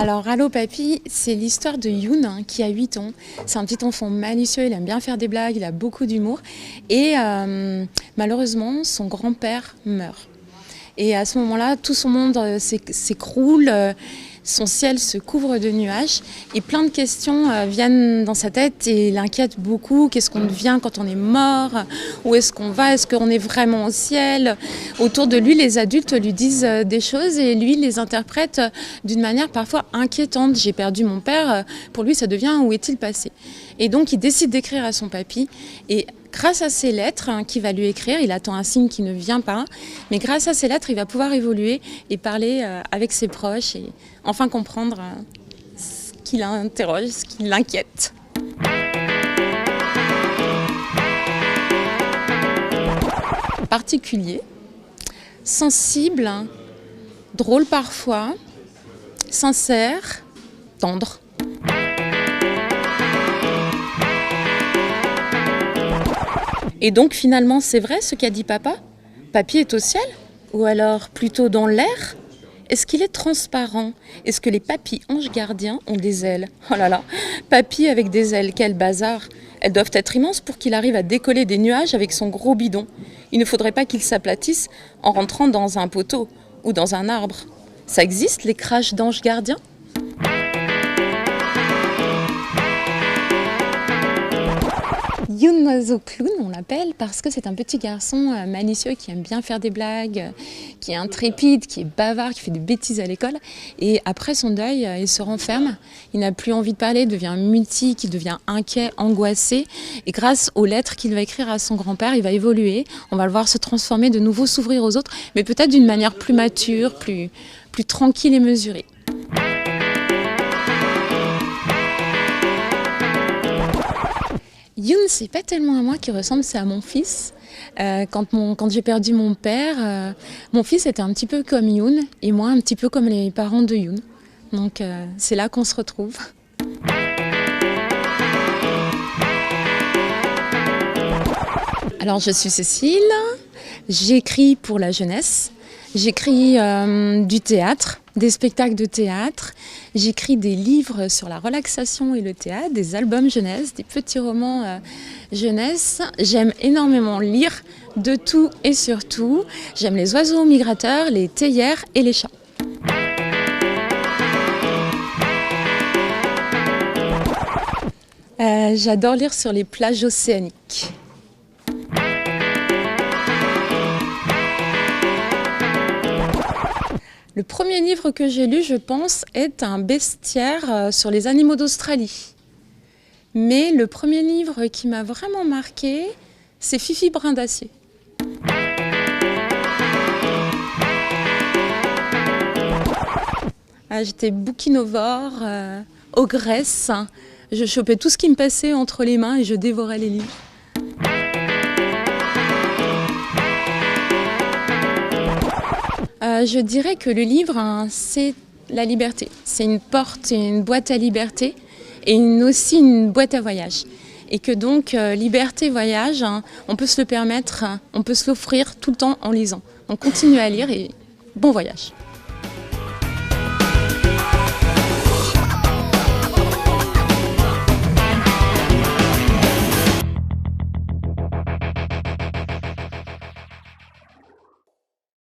Alors, Allo Papy, c'est l'histoire de Youn, qui a 8 ans. C'est un petit enfant malicieux, il aime bien faire des blagues, il a beaucoup d'humour. Et malheureusement, son grand-père meurt. Et à ce moment-là, tout son monde s'écroule, son ciel se couvre de nuages et plein de questions viennent dans sa tête et l'inquiètent beaucoup. Qu'est-ce qu'on devient quand on est mort? Où est-ce qu'on va? Est-ce qu'on est vraiment au ciel? Autour de lui, les adultes lui disent des choses et lui les interprète d'une manière parfois inquiétante. J'ai perdu mon père, pour lui ça devient où est-il passé? Et donc il décide d'écrire à son papy et grâce à ces lettres qu'il va lui écrire, il attend un signe qui ne vient pas, mais grâce à ces lettres, il va pouvoir évoluer et parler avec ses proches et enfin comprendre ce qui l'interroge, ce qui l'inquiète. Particulier, sensible, drôle parfois, sincère, tendre. Et donc finalement, c'est vrai ce qu'a dit papa? Papy est au ciel? Ou alors plutôt dans l'air? Est-ce qu'il est transparent? Est-ce que les papys anges gardiens ont des ailes? Oh là là, papy avec des ailes, quel bazar! Elles doivent être immenses pour qu'il arrive à décoller des nuages avec son gros bidon. Il ne faudrait pas qu'il s'aplatisse en rentrant dans un poteau ou dans un arbre. Ça existe, les crashs d'anges gardiens? Youn Oiseau Clown, on l'appelle parce que c'est un petit garçon malicieux qui aime bien faire des blagues, qui est intrépide, qui est bavard, qui fait des bêtises à l'école. Et après son deuil, il se renferme, il n'a plus envie de parler, il devient mutique, il devient inquiet, angoissé. Et grâce aux lettres qu'il va écrire à son grand-père, il va évoluer. On va le voir se transformer, de nouveau s'ouvrir aux autres, mais peut-être d'une manière plus mature, plus tranquille et mesurée. Youn, c'est pas tellement à moi qui ressemble, c'est à mon fils. Quand j'ai perdu mon père, mon fils était un petit peu comme Youn et moi un petit peu comme les parents de Youn. Donc c'est là qu'on se retrouve. Alors je suis Cécile, j'écris pour la jeunesse, j'écris du théâtre, des spectacles de théâtre, j'écris des livres sur la relaxation et le théâtre, des albums jeunesse, des petits romans jeunesse. J'aime énormément lire de tout et surtout, j'aime les oiseaux migrateurs, les théières et les chats. J'adore lire sur les plages océaniques. Le premier livre que j'ai lu, je pense, est un bestiaire sur les animaux d'Australie. Mais le premier livre qui m'a vraiment marqué, c'est Fifi Brin d'Acier. J'étais bouquinovore, ogresse. Je chopais tout ce qui me passait entre les mains et je dévorais les livres. Je dirais que le livre, c'est la liberté. C'est une porte et une boîte à liberté et aussi une boîte à voyage. Et que donc, liberté, voyage, on peut se le permettre, on peut se l'offrir tout le temps en lisant. Donc, continuez à lire et bon voyage.